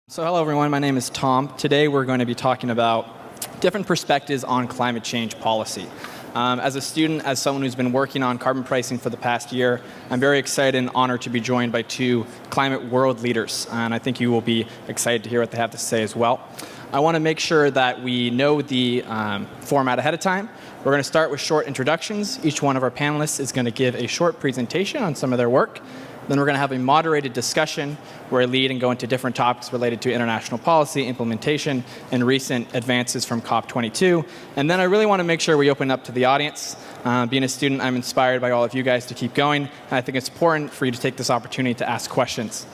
So hello everyone, my name is Tom. Today we're going to be talking about different perspectives on climate change policy. As a student, as someone who's been working on carbon pricing for the past year, I'm very excited and honored to be joined by two climate world leaders, and I think you will be excited to hear what they have to say as well. I want to make sure that we know the format ahead of time. We're going to start with short introductions. Each one of our panelists is going to give a short presentation on some of their work. Then we're going to have a moderated discussion where I lead and go into different topics related to international policy, implementation, and recent advances from COP22. And then I really want to make sure we open up to the audience. Being a student, I'm inspired by all of you guys to keep going. And I think it's important for you to take this opportunity to ask questions.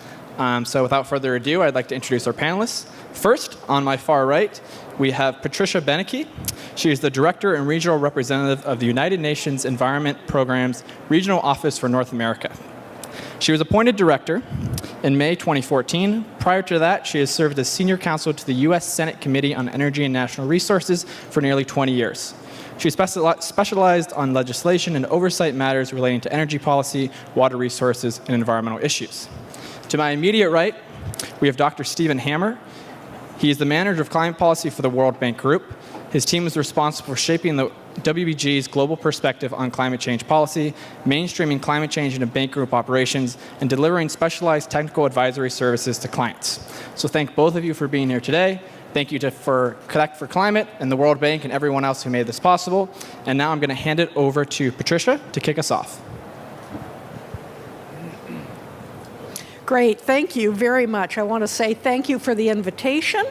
So without further ado, I'd like to introduce our panelists. First, on my far right, we have Patricia Beneke. She is the Director and Regional Representative of the United Nations Environment Program's Regional Office for North America. She was appointed director in May 2014. Prior to that, she has served as senior counsel to the U.S. Senate Committee on Energy and National Resources for nearly 20 years. She specialized on legislation and oversight matters relating to energy policy, water resources, and environmental issues. To my immediate right, we have Dr. Stephen Hammer. He is the manager of climate policy for the World Bank Group. His team is responsible for shaping the WBG's global perspective on climate change policy, mainstreaming climate change into bank group operations, and delivering specialized technical advisory services to clients. So thank both of you for being here today. Thank you for Connect4Climate and the World Bank and everyone else who made this possible. And now I'm going to hand it over to Patricia to kick us off. Great. Thank you very much. I want to say thank you for the invitation.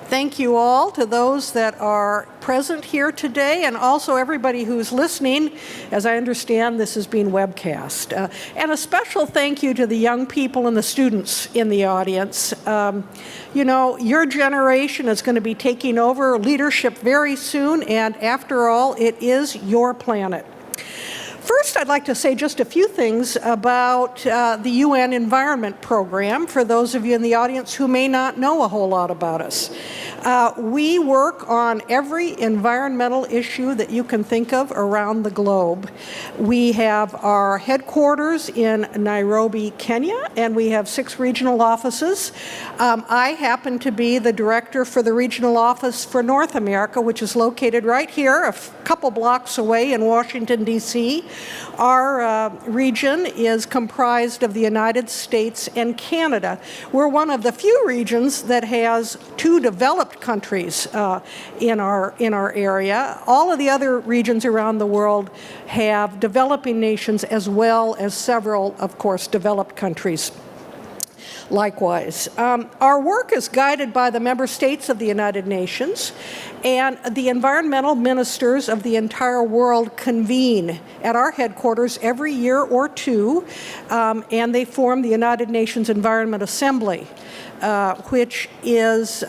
Thank you all to those that are present here today, and also everybody who's listening. As I understand, this is being webcast. And a special thank you to the young people and the students in the audience. You know, your generation is going to be taking over leadership very soon, and after all, it is your planet. First, I'd like to say just a few things about the UN Environment Program for those of you in the audience who may not know a whole lot about us. We work on every environmental issue that you can think of around the globe. We have our headquarters in Nairobi, Kenya, and we have 6 regional offices. I happen to be the director for the regional office for North America, which is located right here, a couple blocks away in Washington, D.C. Our region is comprised of the United States and Canada. We're one of the few regions that has 2 developed countries in our area. All of the other regions around the world have developing nations as well as several, of course, developed countries. Likewise, our work is guided by the member states of the United Nations, and the environmental ministers of the entire world convene at our headquarters every year or 2, and they form the United Nations Environment Assembly, which is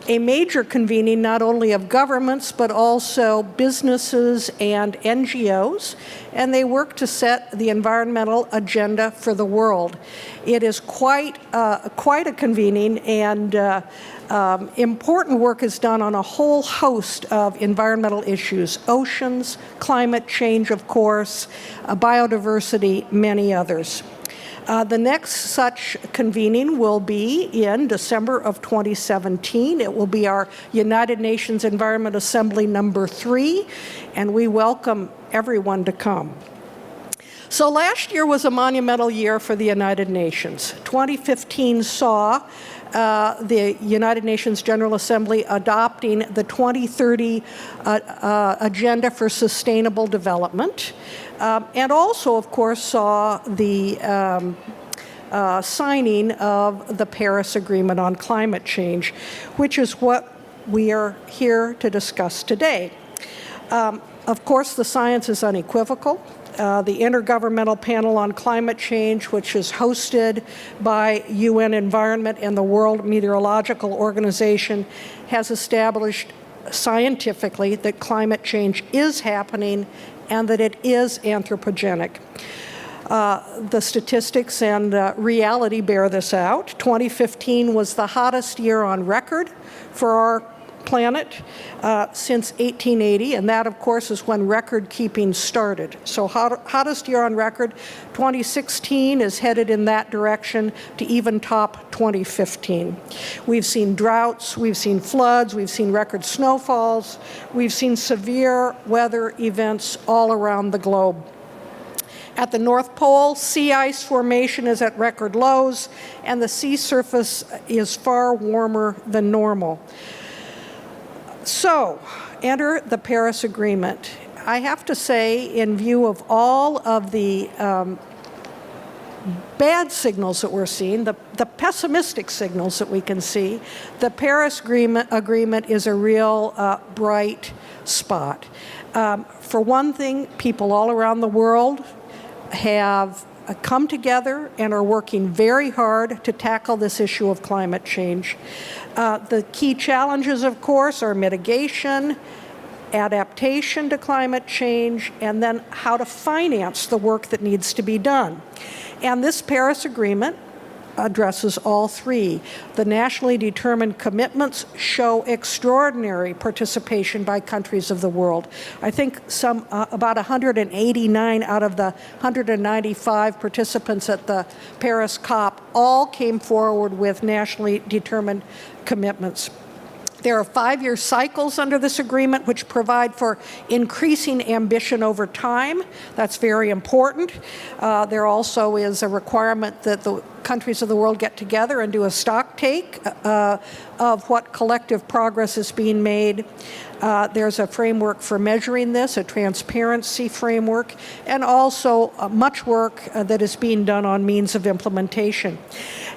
a major convening not only of governments but also businesses and NGOs, and they work to set the environmental agenda for the world. It is quite a convening, and important work is done on a whole host of environmental issues: oceans, climate change, of course, biodiversity, many others. The next such convening will be in December of 2017. It will be our United Nations Environment Assembly number 3, and we welcome everyone to come. So last year was a monumental year for the United Nations. 2015 saw the United Nations General Assembly adopting the 2030 Agenda for Sustainable Development, and also, of course, saw the signing of the Paris Agreement on climate change, which is what we are here to discuss today. Of course, the science is unequivocal. The Intergovernmental Panel on Climate Change, which is hosted by UN Environment and the World Meteorological Organization, has established scientifically that climate change is happening and that it is anthropogenic. The statistics and reality bear this out. 2015 was the hottest year on record for our planet since 1880, and that, of course, is when record keeping started. So hottest year on record, 2016 is headed in that direction to even top 2015. We've seen droughts, we've seen floods, we've seen record snowfalls, we've seen severe weather events all around the globe. At the North Pole, sea ice formation is at record lows, and the sea surface is far warmer than normal. So, enter the Paris Agreement. I have to say, in view of all of the bad signals that we're seeing, the pessimistic signals that we can see, the Paris Agreement is a real bright spot. For one thing, people all around the world have come together and are working very hard to tackle this issue of climate change. The key challenges, of course, are mitigation, adaptation to climate change, and then how to finance the work that needs to be done. And this Paris Agreement addresses all three. The nationally determined commitments show extraordinary participation by countries of the world. I think about 189 out of the 195 participants at the Paris COP all came forward with nationally determined commitments. There are 5-year cycles under this agreement which provide for increasing ambition over time. That's very important. There also is a requirement that the countries of the world get together and do a stock take of what collective progress is being made. There's a framework for measuring this, a transparency framework, and also much work that is being done on means of implementation.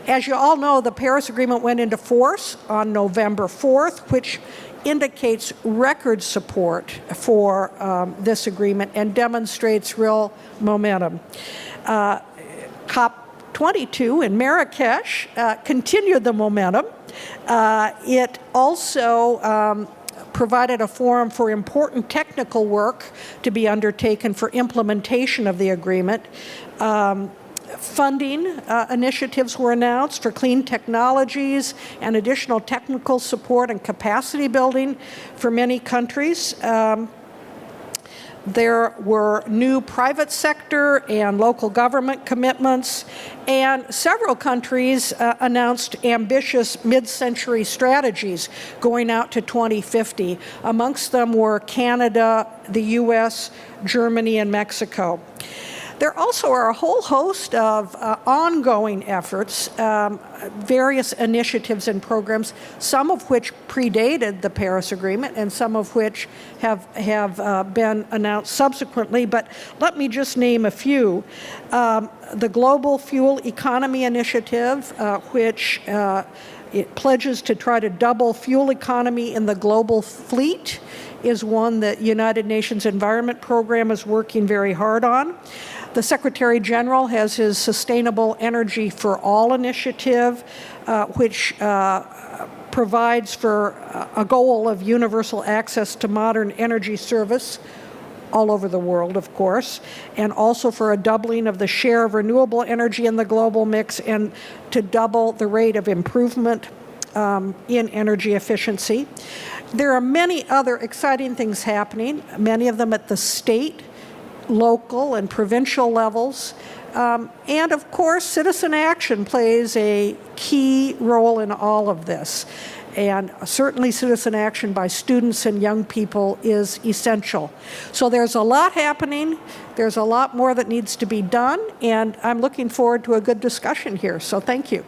As you all know, the Paris Agreement went into force on November 4th, which indicates record support for this agreement and demonstrates real momentum. COP22 in Marrakesh continued the momentum. It also provided a forum for important technical work to be undertaken for implementation of the agreement. Funding initiatives were announced for clean technologies and additional technical support and capacity building for many countries. There were new private sector and local government commitments, and several countries announced ambitious mid-century strategies going out to 2050. Amongst them were Canada, the US, Germany, and Mexico. There also are a whole host of ongoing efforts, various initiatives and programs, some of which predated the Paris Agreement and some of which have been announced subsequently, but let me just name a few. The Global Fuel Economy Initiative, which it pledges to try to double fuel economy in the global fleet, is one that United Nations Environment Program is working very hard on. The Secretary General has his Sustainable Energy for All initiative, which provides for a goal of universal access to modern energy service all over the world, of course, and also for a doubling of the share of renewable energy in the global mix and to double the rate of improvement in energy efficiency. There are many other exciting things happening, many of them at the state, local, and provincial levels. And of course, citizen action plays a key role in all of this. And certainly citizen action by students and young people is essential. So there's a lot happening. There's a lot more that needs to be done. And I'm looking forward to a good discussion here. So thank you.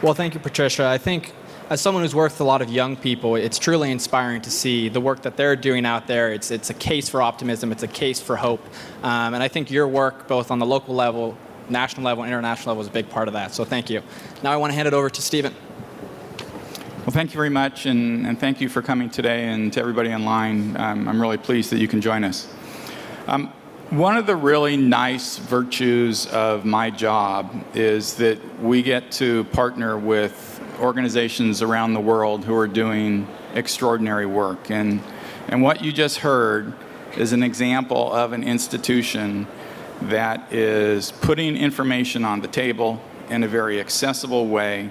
Well, thank you, Patricia. I think as someone who's worked with a lot of young people, it's truly inspiring to see the work that they're doing out there. It's a case for optimism. It's a case for hope. And I think your work, both on the local level, national level, and international level, is a big part of that. So thank you. Now I want to hand it over to Stephen. Well, thank you very much, and thank you for coming today, and to everybody online. I'm really pleased that you can join us. One of the really nice virtues of my job is that we get to partner with organizations around the world who are doing extraordinary work. And what you just heard is an example of an institution that is putting information on the table in a very accessible way.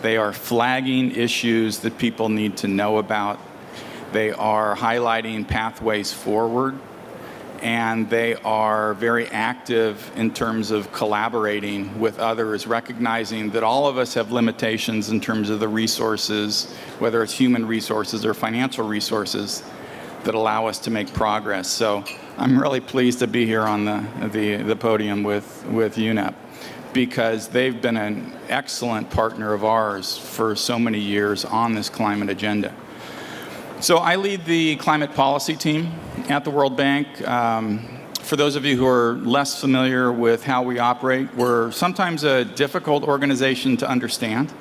They are flagging issues that people need to know about. They are highlighting pathways forward, and they are very active in terms of collaborating with others, recognizing that all of us have limitations in terms of the resources, whether it's human resources or financial resources, that allow us to make progress. So I'm really pleased to be here on the podium with UNEP, because they've been an excellent partner of ours for so many years on this climate agenda. So I lead the climate policy team at the World Bank. For those of you who are less familiar with how we operate, we're sometimes a difficult organization to understand,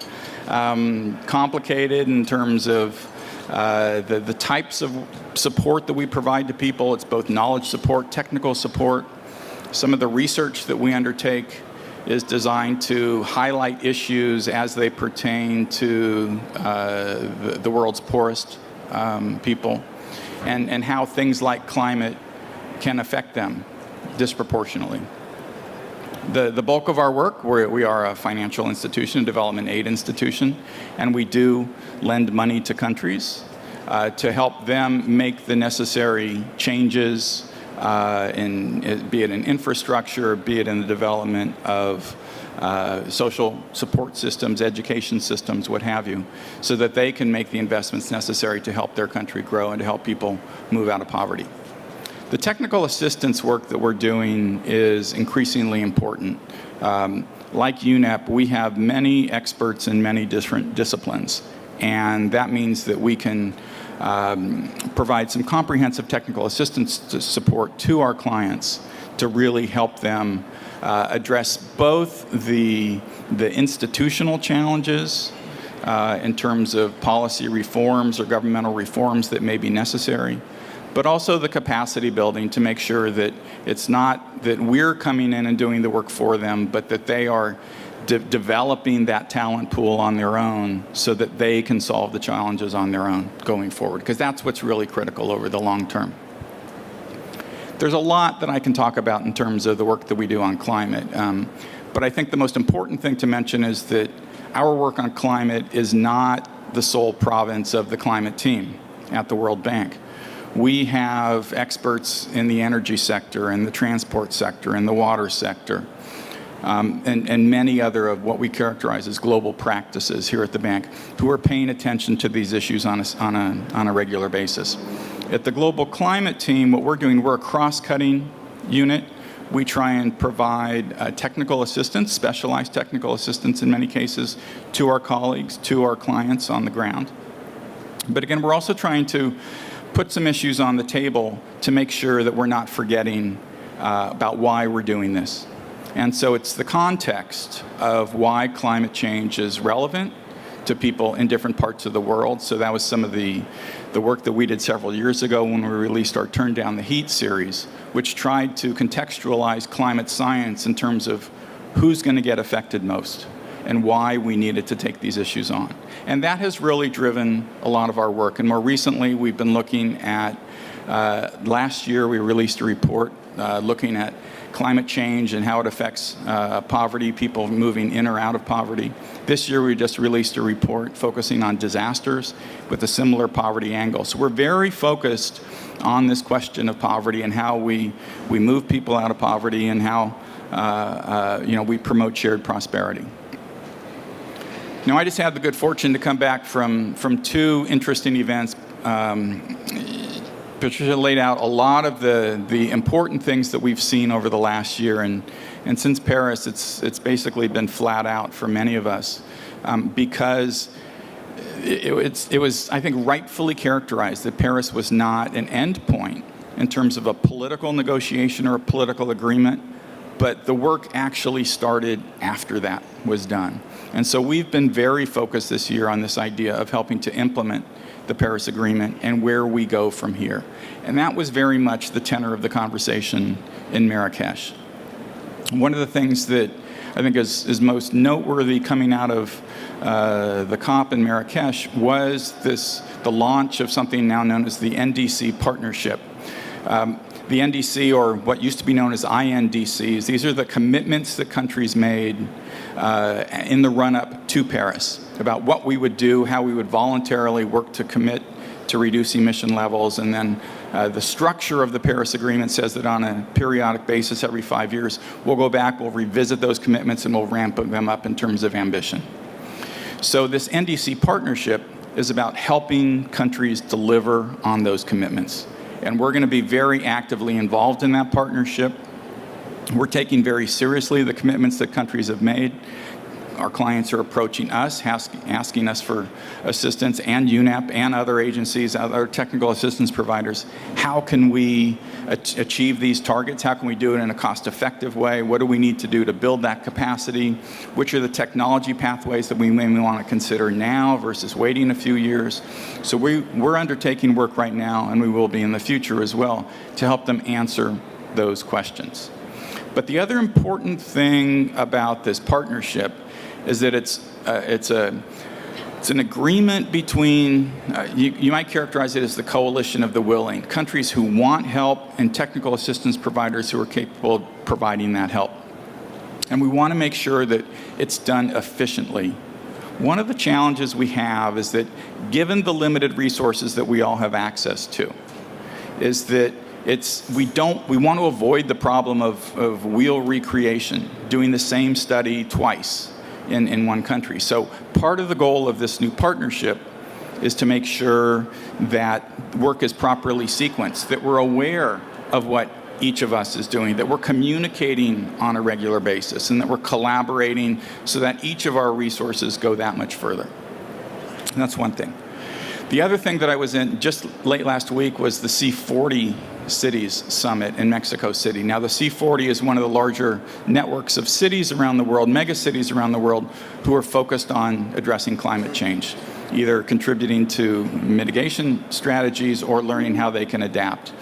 complicated in terms of the types of support that we provide to people. It's both knowledge support, technical support. Some of the research that we undertake is designed to highlight issues as they pertain to the world's poorest people, and how things like climate can affect them disproportionately. The bulk of our work, we are a financial institution, a development aid institution, and we do lend money to countries to help them make the necessary changes, be it in infrastructure, be it in the development of social support systems, education systems, what have you, so that they can make the investments necessary to help their country grow and to help people move out of poverty. The technical assistance work that we're doing is increasingly important. Like UNEP, we have many experts in many different disciplines, and that means that we can provide some comprehensive technical assistance support to our clients to really help them address both the institutional challenges in terms of policy reforms or governmental reforms that may be necessary, but also the capacity building to make sure that it's not that we're coming in and doing the work for them, but that they are developing that talent pool on their own so that they can solve the challenges on their own going forward, because that's what's really critical over the long term. There's a lot that I can talk about in terms of the work that we do on climate, but I think the most important thing to mention is that our work on climate is not the sole province of the climate team at the World Bank. We have experts in the energy sector, in the transport sector, in the water sector, and many other of what we characterize as global practices here at the bank, who are paying attention to these issues on a regular basis. At the Global Climate Team, what we're doing, we're a cross-cutting unit. We try and provide technical assistance, specialized technical assistance in many cases, to our colleagues, to our clients on the ground. But again, we're also trying to put some issues on the table to make sure that we're not forgetting about why we're doing this. And so it's the context of why climate change is relevant to people in different parts of the world. So that was some of the work that we did several years ago when we released our Turn Down the Heat series, which tried to contextualize climate science in terms of who's going to get affected most and why we needed to take these issues on. And that has really driven a lot of our work. And more recently, we've been looking at, last year we released a report looking at climate change and how it affects poverty, people moving in or out of poverty. This year we just released a report focusing on disasters with a similar poverty angle. So we're very focused on this question of poverty and how we move people out of poverty and how we promote shared prosperity. Now, I just had the good fortune to come back from two interesting events. Patricia laid out a lot of the important things that we've seen over the last year, and since Paris, it's basically been flat out for many of us, because it was, I think, rightfully characterized that Paris was not an end point in terms of a political negotiation or a political agreement, but the work actually started after that was done. And so we've been very focused this year on this idea of helping to implement the Paris Agreement and where we go from here. And that was very much the tenor of the conversation in Marrakesh. One of the things that I think is most noteworthy coming out of the COP in Marrakesh was the launch of something now known as the Ndc Partnership. the NDC, or what used to be known as INDCs. These are the commitments that countries made in the run-up to Paris about what we would do, how we would voluntarily work to commit to reduce emission levels, and then the structure of the Paris Agreement says that on a periodic basis every 5 years, we'll go back, we'll revisit those commitments, and we'll ramp them up in terms of ambition. So this NDC partnership is about helping countries deliver on those commitments. And we're going to be very actively involved in that partnership. We're taking very seriously the commitments that countries have made. Our clients are approaching us, asking us for assistance, and UNEP and other agencies, other technical assistance providers. How can we achieve these targets? How can we do it in a cost-effective way? What do we need to do to build that capacity? Which are the technology pathways that we may want to consider now versus waiting a few years? So we're undertaking work right now, and we will be in the future as well, to help them answer those questions. But the other important thing about this partnership is that it's an agreement between, you might characterize it as the coalition of the willing, countries who want help and technical assistance providers who are capable of providing that help. And we want to make sure that it's done efficiently. One of the challenges we have is that given the limited resources that we all have access to, is that we want to avoid the problem of wheel recreation, doing the same study twice in one country. So part of the goal of this new partnership is to make sure that work is properly sequenced, that we're aware of what each of us is doing, that we're communicating on a regular basis, and that we're collaborating so that each of our resources go that much further. And that's one thing. The other thing that I was in just late last week was the C40 Cities Summit in Mexico City. Now, the C40 is one of the larger networks of cities around the world, mega cities around the world, who are focused on addressing climate change, either contributing to mitigation strategies or learning how they can adapt.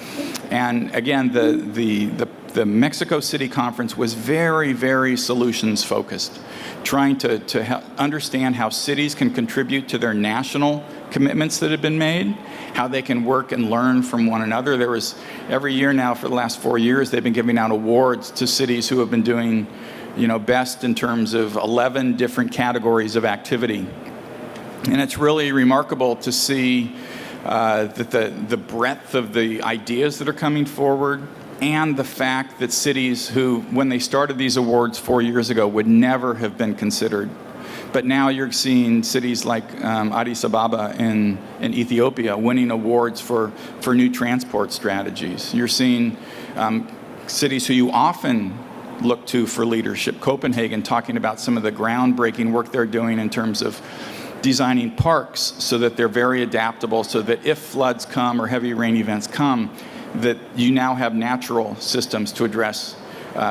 And again, the Mexico City conference was very, very solutions focused, trying to understand how cities can contribute to their national commitments that have been made, how they can work and learn from one another. There was, every year now for the last 4 years, they've been giving out awards to cities who have been doing, best in terms of 11 different categories of activity. And it's really remarkable to see that the breadth of the ideas that are coming forward, and the fact that cities who, when they started these awards 4 years ago, would never have been considered. But now you're seeing cities like Addis Ababa in Ethiopia winning awards for new transport strategies. You're seeing cities who you often look to for leadership, Copenhagen, talking about some of the groundbreaking work they're doing in terms of designing parks so that they're very adaptable, so that if floods come or heavy rain events come, that you now have natural systems to address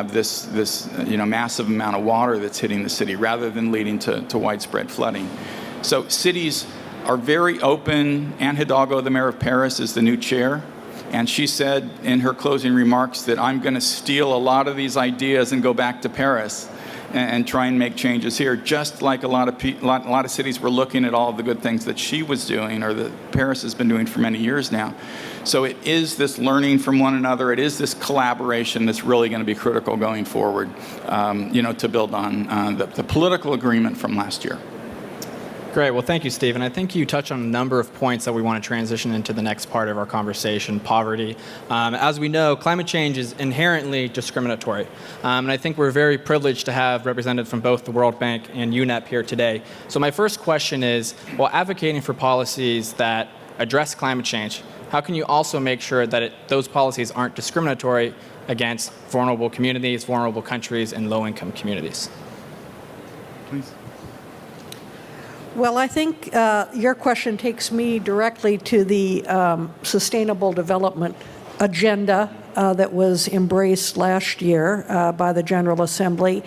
this massive amount of water that's hitting the city, rather than leading to widespread flooding. So cities are very open. Anne Hidalgo, the mayor of Paris, is the new chair, and she said in her closing remarks that I'm going to steal a lot of these ideas and go back to Paris and try and make changes here, just like a lot of cities were looking at all of the good things that she was doing, or that Paris has been doing for many years now. So it is this learning from one another. It is this collaboration that's really going to be critical going forward, to build on the political agreement from last year. Great. Well, thank you, Steve. And I think you touched on a number of points that we want to transition into the next part of our conversation, poverty. As we know, climate change is inherently discriminatory. And I think we're very privileged to have representatives from both the World Bank and UNEP here today. So my first question is, while advocating for policies that address climate change, how can you also make sure that those policies aren't discriminatory against vulnerable communities, vulnerable countries, and low-income communities? Please. Well, I think your question takes me directly to the Sustainable Development Agenda that was embraced last year by the General Assembly,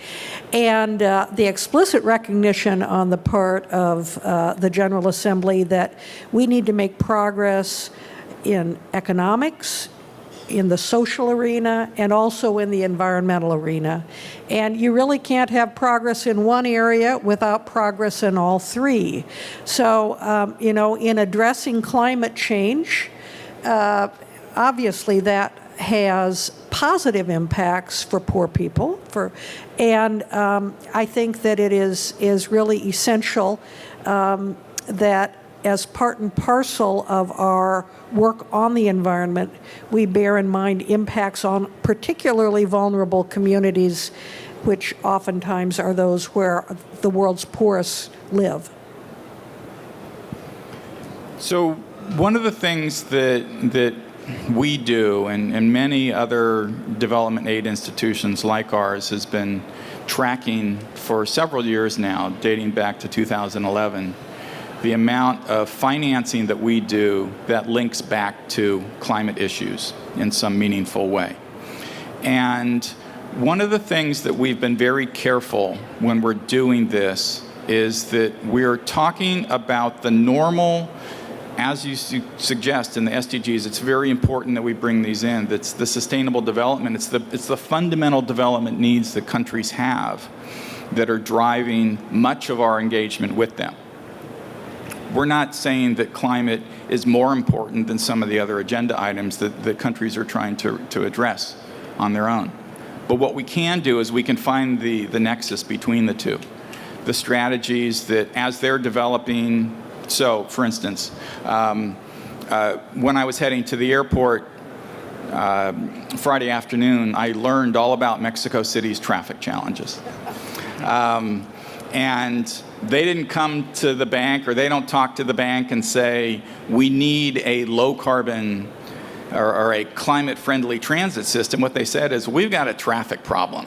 and the explicit recognition on the part of the General Assembly that we need to make progress in economics, in the social arena, and also in the environmental arena. And you really can't have progress in one area without progress in all three. So, in addressing climate change, obviously that has positive impacts for poor people. And I think that it is really essential that as part and parcel of our work on the environment, we bear in mind impacts on particularly vulnerable communities, which oftentimes are those where the world's poorest live. So one of the things that we do, and many other development aid institutions like ours has been tracking for several years now, dating back to 2011, the amount of financing that we do that links back to climate issues in some meaningful way. And one of the things that we've been very careful when we're doing this is that we're talking about the normal, as you suggest in the SDGs, it's very important that we bring these in. That's the sustainable development. It's the fundamental development needs that countries have that are driving much of our engagement with them. We're not saying that climate is more important than some of the other agenda items that countries are trying to address on their own. But what we can do is we can find the nexus between the two. The strategies that as they're developing. So, for instance, when I was heading to the airport Friday afternoon, I learned all about Mexico City's traffic challenges. And they didn't come to the bank, or they don't talk to the bank and say, we need a low-carbon or a climate-friendly transit system. What they said is, we've got a traffic problem,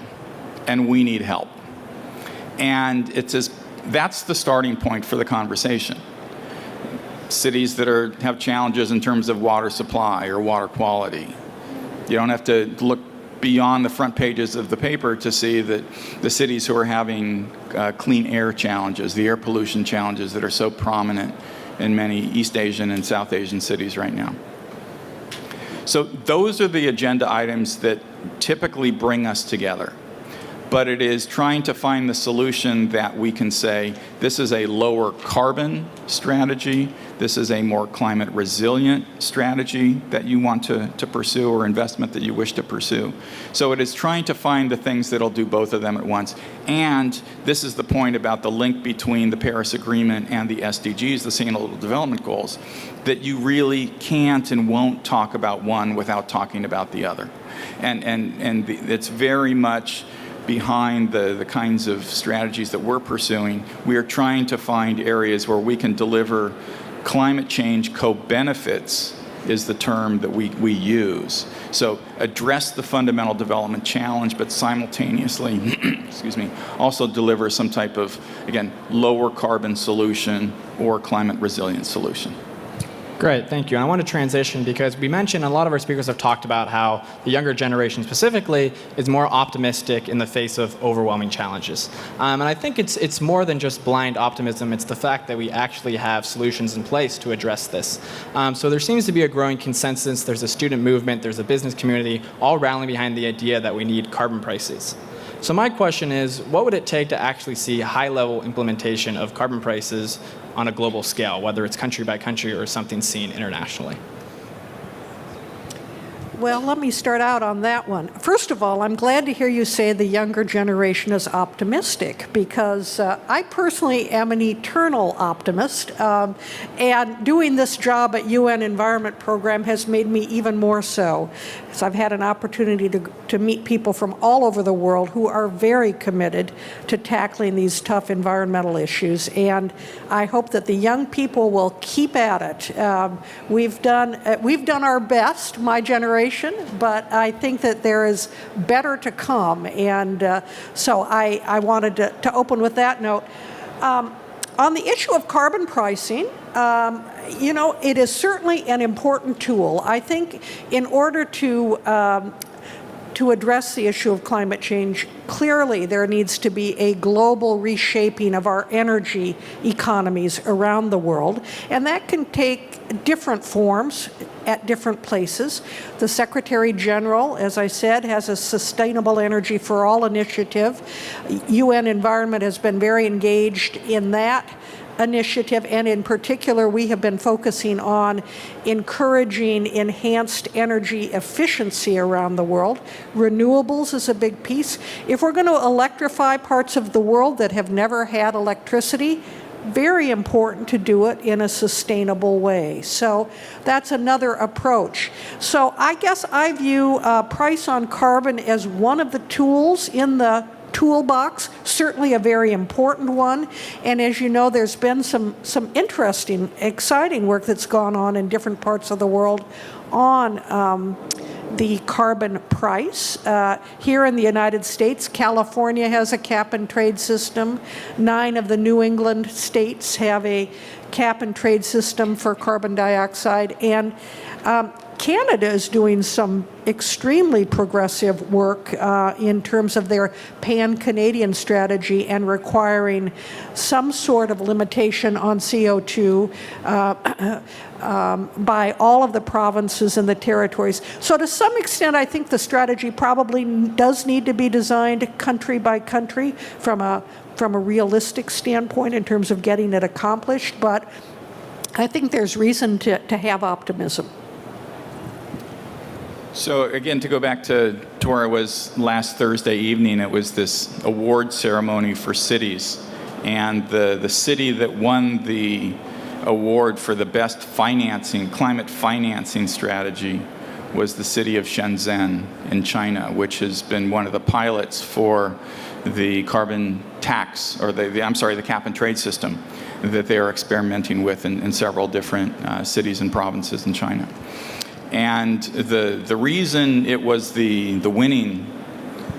and we need help. And that's the starting point for the conversation. Cities that have challenges in terms of water supply or water quality. You don't have to look beyond the front pages of the paper to see that the cities who are having clean air challenges, the air pollution challenges that are so prominent in many East Asian and South Asian cities right now. So those are the agenda items that typically bring us together. But it is trying to find the solution that we can say, this is a lower carbon strategy, this is a more climate resilient strategy that you want to pursue, or investment that you wish to pursue. So it is trying to find the things that'll do both of them at once. And this is the point about the link between the Paris Agreement and the SDGs, the Sustainable Development Goals, that you really can't and won't talk about one without talking about the other. And it's very much behind the kinds of strategies that we're pursuing. We are trying to find areas where we can deliver climate change co-benefits, is the term that we use. So address the fundamental development challenge, but simultaneously, excuse me, also deliver some type of, again, lower carbon solution or climate resilient solution. Great, thank you. And I want to transition because we mentioned, a lot of our speakers have talked about how the younger generation specifically is more optimistic in the face of overwhelming challenges. And I think it's more than just blind optimism. It's the fact that we actually have solutions in place to address this. So there seems to be a growing consensus. There's a student movement, there's a business community, all rallying behind the idea that we need carbon prices. So my question is, what would it take to actually see high-level implementation of carbon prices on a global scale, whether it's country by country or something seen internationally? Well, let me start out on that one. First of all, I'm glad to hear you say the younger generation is optimistic, because I personally am an eternal optimist, and doing this job at UN Environment Program has made me even more so. So I've had an opportunity to meet people from all over the world who are very committed to tackling these tough environmental issues, and I hope that the young people will keep at it. We've done our best, my generation, but I think that there is better to come, and so I wanted to open with that note. On the issue of carbon pricing, it is certainly an important tool. I think in order to address the issue of climate change, clearly there needs to be a global reshaping of our energy economies around the world, and that can take different forms at different places. The Secretary General, as I said, has a Sustainable Energy for All initiative. UN Environment has been very engaged in that. initiative, and in particular, we have been focusing on encouraging enhanced energy efficiency around the world. Renewables is a big piece. If we're going to electrify parts of the world that have never had electricity, very important to do it in a sustainable way. So that's another approach. So I guess I view price on carbon as one of the tools in the toolbox, certainly a very important one. And as you know, there's been some interesting, exciting work that's gone on in different parts of the world on the carbon price. Here in the United States, California has a cap and trade system. 9 of the New England states have a cap and trade system for carbon dioxide. And Canada is doing some extremely progressive work in terms of their pan-Canadian strategy and requiring some sort of limitation on CO2 by all of the provinces and the territories. So to some extent, I think the strategy probably does need to be designed country by country from a realistic standpoint in terms of getting it accomplished, but I think there's reason to have optimism. So again, to go back to where I was last Thursday evening, it was this award ceremony for cities. And the city that won the award for the best climate financing strategy was the city of Shenzhen in China, which has been one of the pilots for the carbon tax, or the cap and trade system that they are experimenting with in several different cities and provinces in China. And the reason it was the winning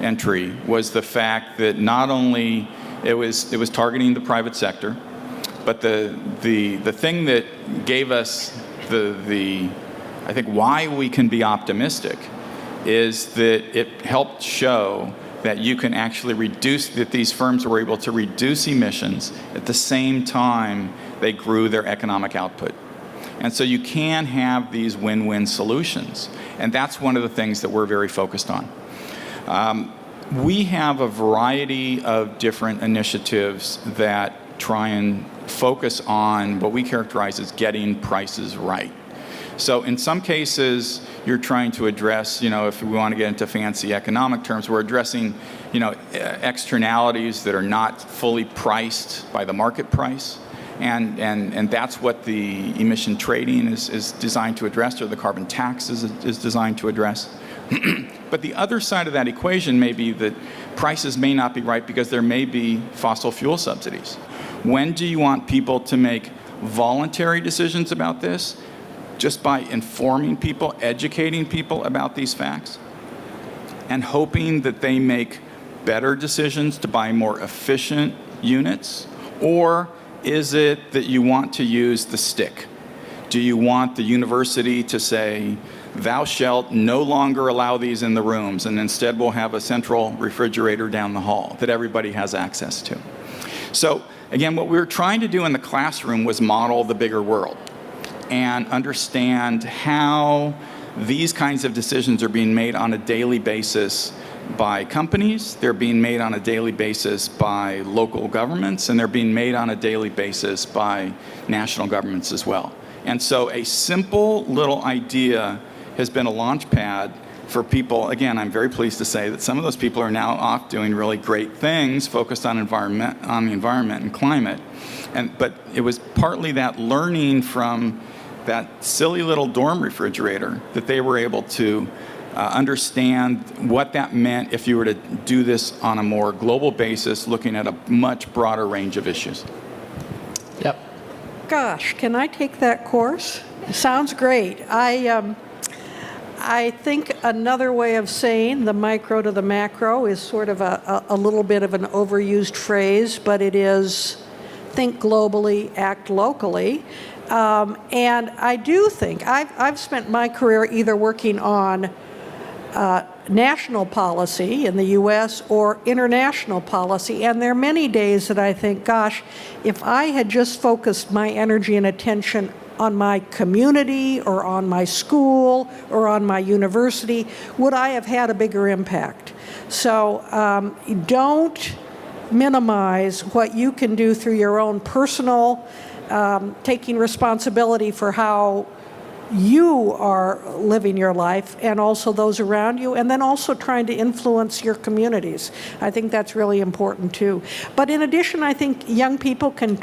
entry was the fact that not only it was targeting the private sector, but the thing that gave us I think why we can be optimistic is that it helped show that you can actually that these firms were able to reduce emissions at the same time they grew their economic output. And so you can have these win-win solutions. And that's one of the things that we're very focused on. We have a variety of different initiatives that try and focus on what we characterize as getting prices right. So in some cases, you're trying to address, if we want to get into fancy economic terms, we're addressing, externalities that are not fully priced by the market price. And that's what the emission trading is designed to address, or the carbon tax is designed to address. But the other side of that equation may be that prices may not be right because there may be fossil fuel subsidies. When do you want people to make voluntary decisions about this? Just by informing people, educating people about these facts, and hoping that they make better decisions to buy more efficient units? Or is it that you want to use the stick? Do you want the university to say, thou shalt no longer allow these in the rooms, and instead we'll have a central refrigerator down the hall that everybody has access to? So again, what we were trying to do in the classroom was model the bigger world and understand how these kinds of decisions are being made on a daily basis by companies, they're being made on a daily basis by local governments, and they're being made on a daily basis by national governments as well. And so a simple little idea has been a launch pad for people. Again, I'm very pleased to say that some of those people are now off doing really great things focused on the environment and climate. But it was partly that learning from that silly little dorm refrigerator that they were able to understand what that meant if you were to do this on a more global basis, looking at a much broader range of issues. Yep. Gosh, can I take that course? Sounds great. I think another way of saying the micro to the macro is sort of a little bit of an overused phrase, but it is think globally, act locally. And I do think, I've spent my career either working on national policy in the U.S. or international policy, and there are many days that I think, gosh, if I had just focused my energy and attention on my community or on my school or on my university, would I have had a bigger impact? So don't minimize what you can do through your own personal taking responsibility for how you are living your life and also those around you, and then also trying to influence your communities. I think that's really important too. But in addition, I think young people can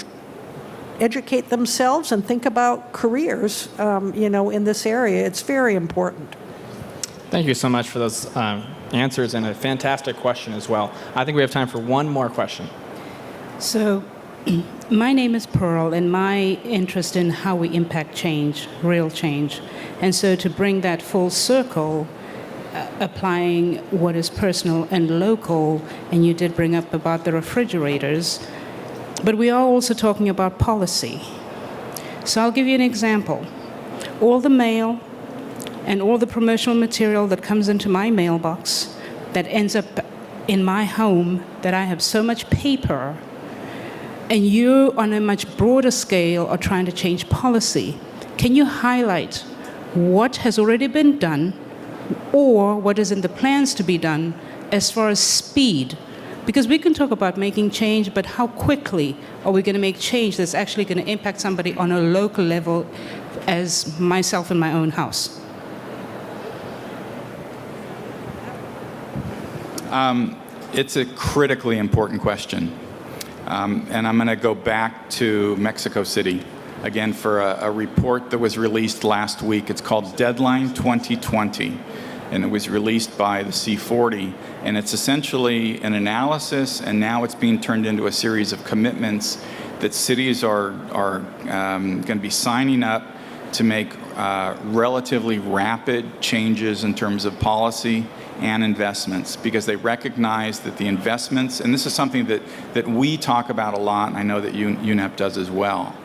educate themselves and think about careers, in this area. It's very important. Thank you so much for those answers and a fantastic question as well. I think we have time for one more question. So, my name is Pearl, and my interest in how we impact change, real change. And so to bring that full circle, applying what is personal and local, and you did bring up about the refrigerators, but we are also talking about policy. So I'll give you an example. All the mail and all the promotional material that comes into my mailbox that ends up in my home, that I have so much paper, and you, on a much broader scale, are trying to change policy. Can you highlight what has already been done or what is in the plans to be done as far as speed? Because we can talk about making change, but how quickly are we going to make change that's actually going to impact somebody on a local level, as myself in my own house? It's a critically important question. And I'm going to go back to Mexico City, again, for a report that was released last week. It's called Deadline 2020, and it was released by the C40. And it's essentially an analysis, and now it's being turned into a series of commitments that cities are going to be signing up to make relatively rapid changes in terms of policy and investments, because they recognize that the investments, and this is something that we talk about a lot, and I know that UNEP does as well,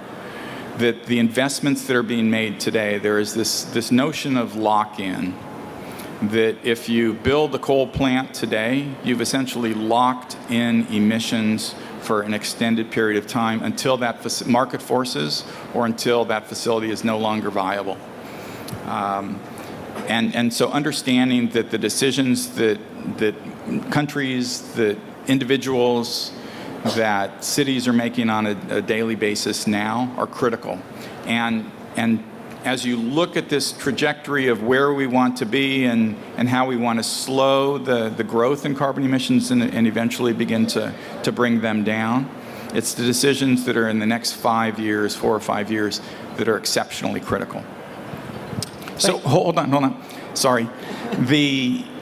that the investments that are being made today, there is this notion of lock-in, that if you build a coal plant today, you've essentially locked in emissions for an extended period of time until that market forces or until that facility is no longer viable. And so understanding that the decisions that countries, that individuals, that cities are making on a daily basis now are critical. And as you look at this trajectory of where we want to be and how we want to slow the growth in carbon emissions and eventually begin to bring them down, it's the decisions that are in the next 4 or 5 years, that are exceptionally critical. So hold on. Sorry.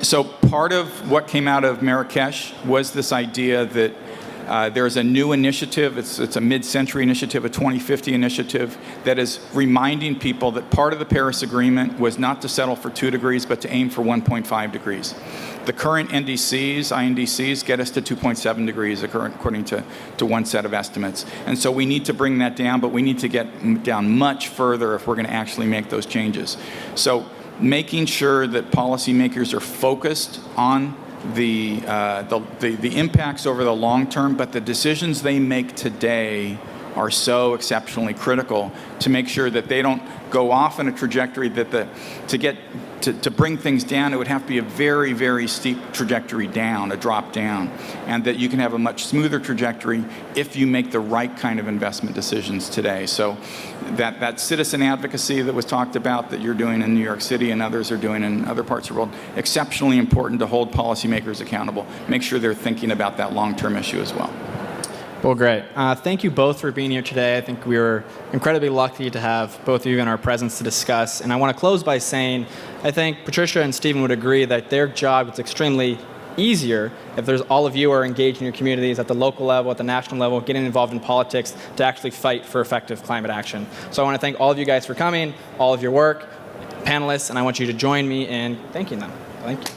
So part of what came out of Marrakesh was this idea that there's a new initiative. It's a mid-century initiative, a 2050 initiative, that is reminding people that part of the Paris Agreement was not to settle for 2 degrees, but to aim for 1.5 degrees. The current INDCs, get us to 2.7 degrees, according to one set of estimates. And so we need to bring that down, but we need to get down much further if we're going to actually make those changes. So making sure that policymakers are focused on the impacts over the long term, but the decisions they make today are so exceptionally critical to make sure that they don't go off in a trajectory that to bring things down, it would have to be a very, very steep trajectory down, a drop down, and that you can have a much smoother trajectory if you make the right kind of investment decisions today. So that citizen advocacy that was talked about that you're doing in New York City and others are doing in other parts of the world, exceptionally important to hold policymakers accountable. Make sure they're thinking about that long-term issue as well. Well, great. Thank you both for being here today. I think we were incredibly lucky to have both of you in our presence to discuss. And I want to close by saying, I think Patricia and Stephen would agree that their job is extremely easier if there's all of you are engaged in your communities at the local level, at the national level, getting involved in politics to actually fight for effective climate action. So I want to thank all of you guys for coming, all of your work, panelists, and I want you to join me in thanking them. Thank you.